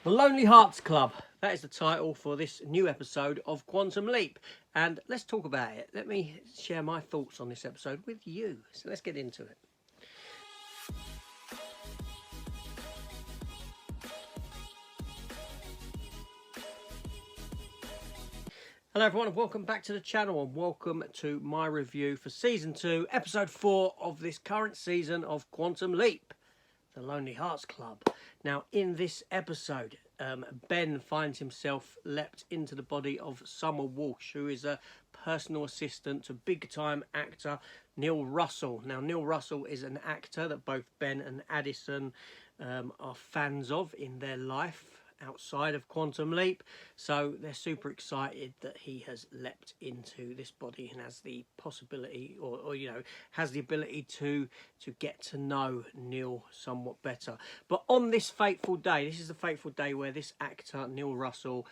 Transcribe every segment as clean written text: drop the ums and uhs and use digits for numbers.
The Lonely Hearts Club. That is the title for this new episode of Quantum Leap. And let's talk about it. Let me share my thoughts on this episode with you. So let's get into it. Hello everyone and welcome back to the channel and welcome to my review for Season 2, Episode 4 of this current season of Quantum Leap, The Lonely Hearts Club. Now in this episode, Ben finds himself leapt into the body of Summer Walsh, who is a personal assistant to big-time actor Neil Russell. Now Neil Russell is an actor that both Ben and Addison are fans of in their life outside of Quantum Leap, so they're super excited that he has leapt into this body and has the possibility or has the ability to get to know Neil somewhat better. But on this fateful day, this is the fateful day where this actor Neil Russell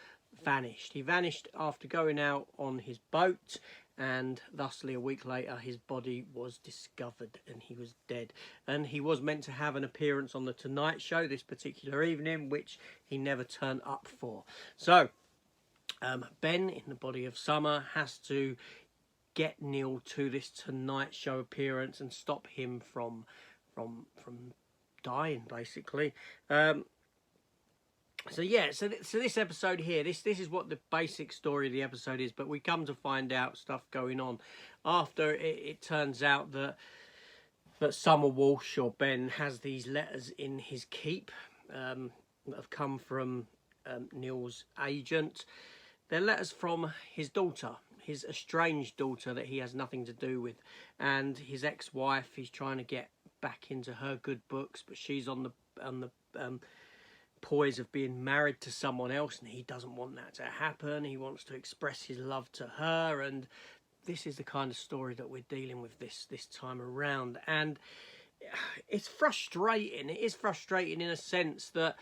vanished. He vanished after going out on his boat, and thusly a week later his body was discovered and he was dead. And he was meant to have an appearance on the Tonight Show this particular evening, which he never turned up for. So Ben, in the body of Summer, has to get Neil to this Tonight Show appearance and stop him from dying, basically. So this episode here, this is what the basic story of the episode is, but we come to find out stuff going on after it turns out that Summer Walsh, or Ben, has these letters in his keep that have come from Neil's agent. They're letters from his daughter, his estranged daughter that he has nothing to do with, and his ex-wife. He's trying to get back into her good books, but she's on the poise of being married to someone else, and he doesn't want that to happen. He wants to express his love to her, and this is the kind of story that we're dealing with this time around. And it's frustrating. It is frustrating in a sense that,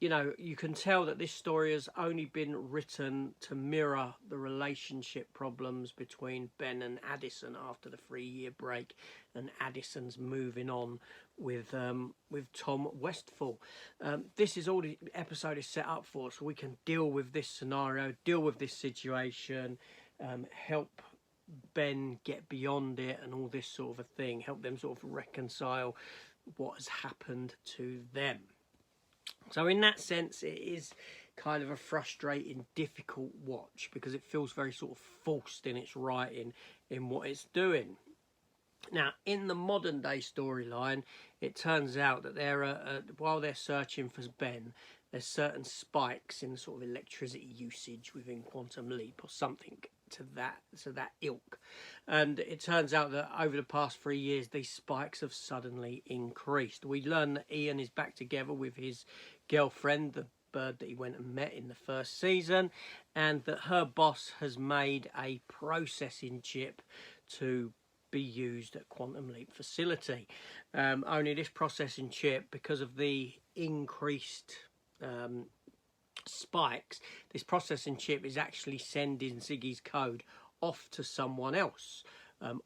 you know, you can tell that this story has only been written to mirror the relationship problems between Ben and Addison after the 3-year break, and Addison's moving on with Tom Westfall. This is all the episode is set up for, so we can deal with this scenario, deal with this situation, help Ben get beyond it and all this sort of a thing, help them sort of reconcile what has happened to them. So in that sense, it is kind of a frustrating, difficult watch, because it feels very sort of forced in its writing, in what it's doing. Now, in the modern day storyline, it turns out that while they're searching for Ben, there's certain spikes in sort of electricity usage within Quantum Leap, or something to that ilk. And it turns out that over the past 3 years, these spikes have suddenly increased. We learn that Ian is back together with his girlfriend, the bird that he went and met in the first season, and that her boss has made a processing chip to be used at Quantum Leap facility. Only this processing chip, because of the increased spikes, this processing chip is actually sending Ziggy's code off to someone else,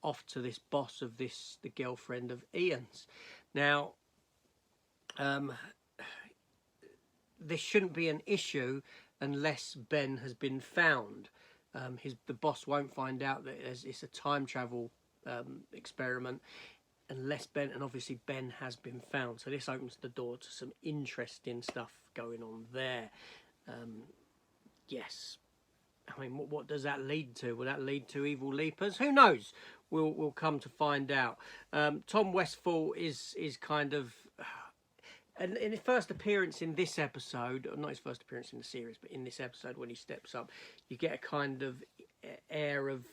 off to this boss of the girlfriend of Ian's. Now, this shouldn't be an issue unless Ben has been found. The boss won't find out that it's a time travel experiment unless Ben, and obviously Ben has been found. So this opens the door to some interesting stuff going on there. Yes, I mean, what does that lead to? Will that lead to evil leapers? Who knows? We'll come to find out. Tom Westfall is kind of, and in his first appearance in this episode, or not his first appearance in the series, but in this episode when he steps up, you get a kind of air of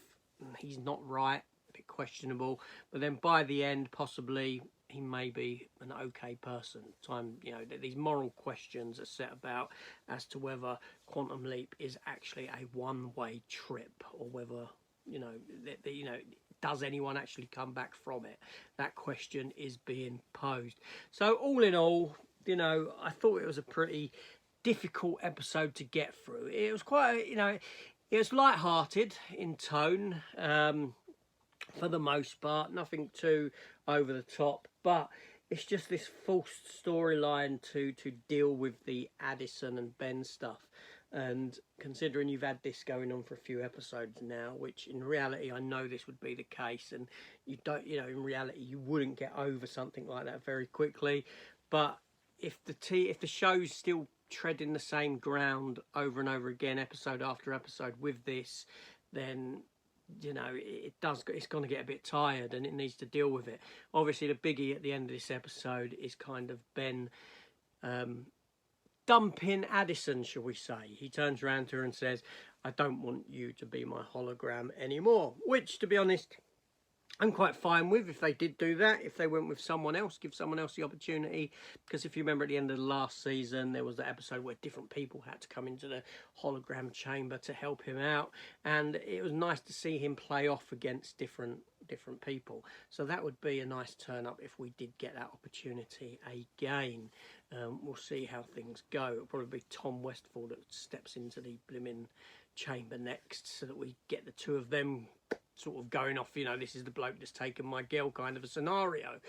he's not right, a bit questionable, but then by the end, possibly he may be an okay person. These moral questions are set about as to whether Quantum Leap is actually a one-way trip, or whether, does anyone actually come back from it? That question is being posed. So all in all, I thought it was a pretty difficult episode to get through. It was quite, it was light-hearted in tone, for the most part, nothing too over the top, but it's just this forced storyline to deal with the Addison and Ben stuff. And considering you've had this going on for a few episodes now, which in reality I know this would be the case, and you don't, you know, in reality you wouldn't get over something like that very quickly. But if the show's still treading the same ground over and over again, episode after episode with this, then you know it's going to get a bit tired, and it needs to deal with it. Obviously, the biggie at the end of this episode is kind of Ben dumping Addison, shall we say. He turns around to her and says, "I don't want you to be my hologram anymore," which, to be honest, I'm quite fine with if they did do that. If they went with someone else, give someone else the opportunity. Because if you remember at the end of the last season, there was that episode where different people had to come into the hologram chamber to help him out. And it was nice to see him play off against different people. So that would be a nice turn up if we did get that opportunity again. We'll see how things go. It'll probably be Tom Westfall that steps into the blimmin' chamber next, so that we get the two of them sort of going off, you know, this is the bloke that's taken my girl kind of a scenario.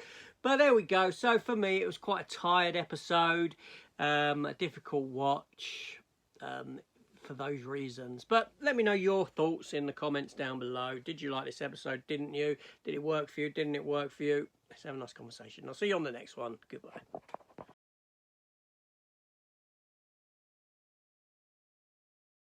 But there we go. So for me, it was quite a tired episode, a difficult watch for those reasons. But let me know your thoughts in the comments down below. Did you like this episode? Didn't you? Did it work for you? Didn't it work for you? Let's have a nice conversation. I'll see you on the next one. Goodbye.